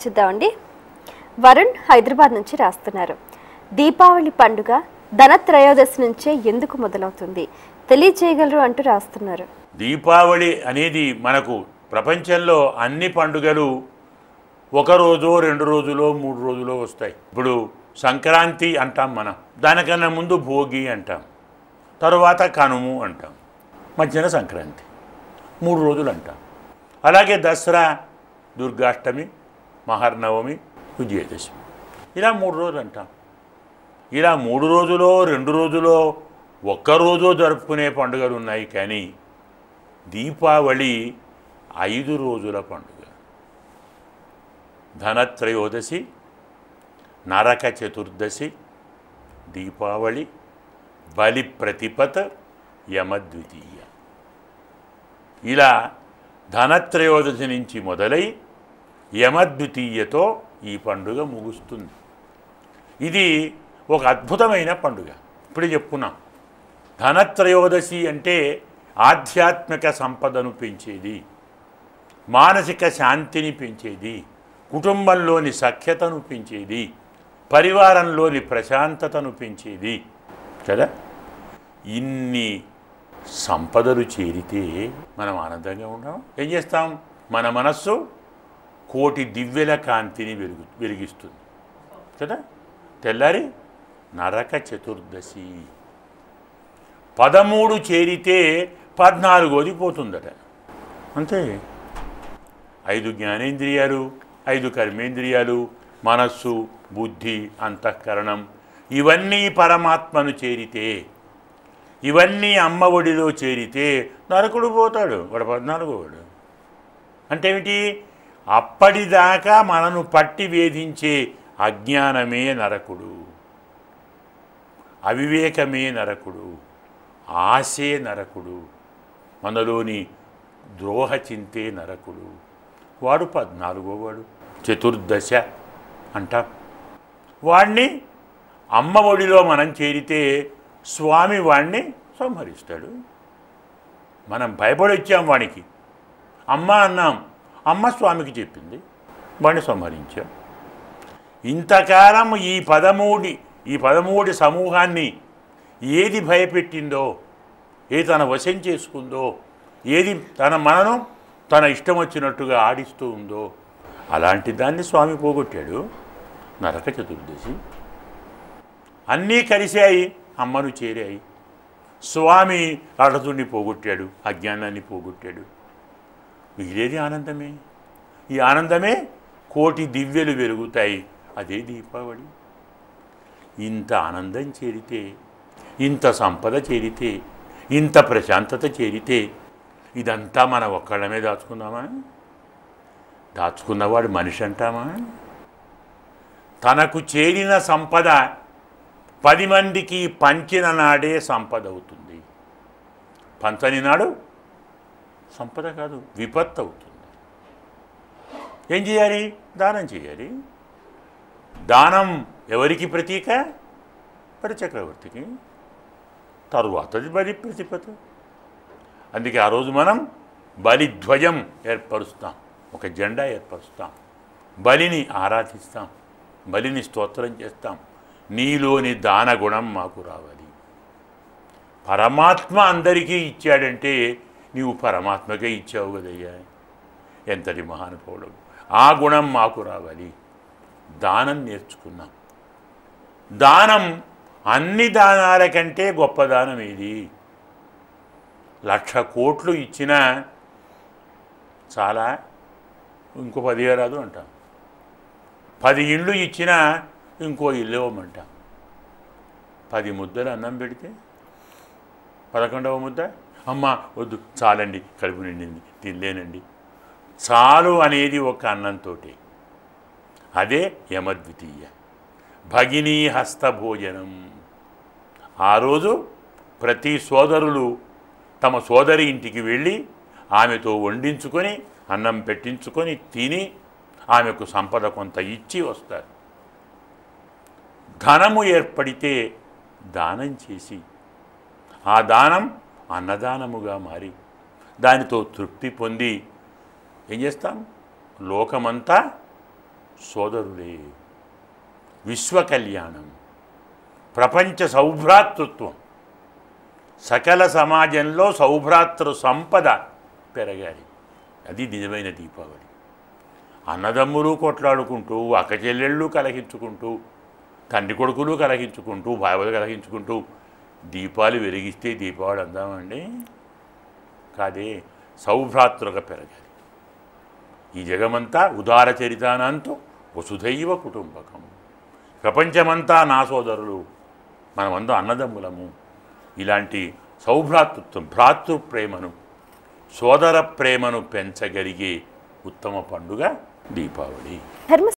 Comment చూద్దామండి. వరుణ్ హైదరాబాద్ నుంచి రాస్తున్నారు. దీపావళి పండుగ ధనత్రయోదశి నుంచే ఎందుకు మొదలవుతుంది తెలియజేయగలరు అంటూ రాస్తున్నారు. దీపావళి అనేది మనకు ప్రపంచంలో అన్ని పండుగలు ఒక రోజు 2 రోజులో 3 రోజులో వస్తాయి. ఇప్పుడు సంక్రాంతి అంటాం మనం, దానికన్నా ముందు భోగి అంటాం, తర్వాత కనుము అంటాం, మధ్యన సంక్రాంతి 3 రోజులు అంటాం. అలాగే దసరా, దుర్గాష్టమి, మహర్నవమి, విజయదశమి ఇలా 3 రోజులు అంటాం. ఇలా 3 రోజులో 2 రోజులో ఒక్కరోజు జరుపుకునే పండుగలు ఉన్నాయి. కానీ దీపావళి 5 రోజుల పండుగ. ధనత్రయోదశి, నరక చతుర్దశి, దీపావళి, బలి ప్రతిపత్, యమద్వితీయ. ఇలా ధనత్రయోదశి నుంచి మొదలై యమద్వితీయతో ఈ పండుగ ముగుస్తుంది. ఇది ఒక అద్భుతమైన పండుగ. ఇప్పుడే చెప్పుకున్నాం, ధనత్రయోదశి అంటే ఆధ్యాత్మిక సంపదను పెంచేది, మానసిక శాంతిని పెంచేది, కుటుంబంలోని సఖ్యతను పెంచేది, పరివారంలోని ప్రశాంతతను పెంచేది కదా. ఇన్ని సంపదలు చేరితే మనం ఆనందంగా ఉంటాం. ఏం చేస్తాం? మన మనస్సు కోటి దివ్యల కాంతిని వెలిగిస్తుంది కదా. తెల్లారి నరక చతుర్దశి 13 చేరితే 14వది పోతుందట. అంతే. 5 జ్ఞానేంద్రియాలు, 5 కర్మేంద్రియాలు, మనస్సు, బుద్ధి, అంతఃకరణం ఇవన్నీ పరమాత్మను చేరితే, ఇవన్నీ అమ్మ ఒడిలో చేరితే నరకుడు పోతాడు. వాడు 14వాడు. అంటే ఏమిటి? అప్పటిదాకా మనను పట్టి వేధించే అజ్ఞానమే నరకుడు, అవివేకమే నరకుడు, ఆశే నరకుడు, మనలోని ద్రోహ చింతే నరకుడు. వాడు 14వాడు, చతుర్దశ అంటాం. వాణ్ణి అమ్మ ఒడిలో మనం చేరితే స్వామి వాణ్ణి సంహరిస్తాడు. మనం భయపడి వచ్చాం వానికి, అమ్మ అన్నాం, అమ్మ స్వామికి చెప్పింది, వాడిని సంహరించాం. ఇంతకాలం ఈ 13 సమూహాన్ని ఏది భయపెట్టిందో, ఏది తన వశం చేసుకుందో, ఏది మనను తన ఇష్టం వచ్చినట్టుగా ఆడిస్తూ ఉందో అలాంటి దాన్ని స్వామి పోగొట్టాడు. నరక చతుర్దశి. అన్నీ కలిశాయి, అమ్మను చేరాయి. స్వామి అడతుడిని పోగొట్టాడు, అజ్ఞానాన్ని పోగొట్టాడు. మిగిలేది ఆనందమే. ఈ ఆనందమే కోటి దివ్యలు వెలుగుతాయి. అదే దీపావళి. ఇంత ఆనందం చేరితే, ఇంత సంపద చేరితే, ఇంత ప్రశాంతత చేరితే ఇదంతా మన ఒక్కళ్ళమే దాచుకుందామా? దాచుకున్నవాడు మనిషి అంటామా? తనకు చేరిన సంపద 10 మందికి పంచిన నాడే సంపద అవుతుంది. పంచని నాడు సంపద కాదు, విపత్తు అవుతుంది. ఏం చేయాలి? దానం చేయాలి. దానం ఎవరికి ప్రతీక? బలిచక్రవర్తికి. తరువాతది బలి ప్రతిపత్తు. అందుకే ఆ రోజు మనం బలిధ్వజం ఏర్పరుస్తాం, ఒక జెండా ఏర్పరుస్తాం, బలిని ఆరాధిస్తాం, బలిని స్తోత్రం చేస్తాం. నీలోని దానగుణం మాకు రావాలి. పరమాత్మ అందరికీ ఇచ్చాడంటే నీవు పరమాత్మకే ఇచ్చావు కదయ్యా, ఎంతటి మహానుభావుడు. ఆ గుణం మాకు రావాలి. దానం నేర్చుకున్నాం. దానం అన్ని దానాల కంటే గొప్ప దానం ఏది? 1,00,000 కోట్లు ఇచ్చినా చాలా, ఇంకో 10 రాదు అంటాం. 10 ఇండ్లు ఇచ్చినా ఇంకో ఇల్లు ఇవ్వమంటాం. 10 ముద్దలు అన్నం పెడితే 11వ ముద్ద అమ్మ వద్దు, చాలండి, కడుపు నిండింది, తినలేనండి. చాలు అనేది ఒక అన్నంతో. అదే యమద్వితీయ. భగినీ హస్తభోజనం. ఆ రోజు ప్రతి సోదరులు తమ సోదరి ఇంటికి వెళ్ళి ఆమెతో వండించుకొని, అన్నం పెట్టించుకొని తిని ఆమెకు సంపద కొంత ఇచ్చి వస్తారు. ధనము ఏర్పడితే దానం చేసి, ఆ దానం అన్నదానముగా మారి దానితో తృప్తి పొంది ఏం చేస్తాం? లోకమంతా సోదరులే. విశ్వ కళ్యాణం, ప్రపంచ సౌభ్రాతృత్వం, సకల సమాజంలో సౌభ్రాతృ సంపద పెరగాలి. అది నిజమైన దీపావళి. అన్నదమ్ములు కొట్లాడుకుంటూ, అక్కచెల్లెళ్ళు కలహించుకుంటూ, తండ్రి కొడుకులు కలహించుకుంటూ, భార్యలు కలహించుకుంటూ దీపాలు వెలిగిస్తే దీపావళి అందామండి? కాదే, సౌభ్రాతృగా పెరగాలి. ఈ జగమంతా ఉదార చరితానంతో వసుధైవ కుటుంబకం. ప్రపంచమంతా నా సోదరులు, మనమంతా అన్నదమ్ములము. ఇలాంటి సౌభ్రాతృత్వం, భ్రాతృప్రేమను, సోదర ప్రేమను పెంచగలిగే ఉత్తమ పండుగ దీపావళి. ధర్మ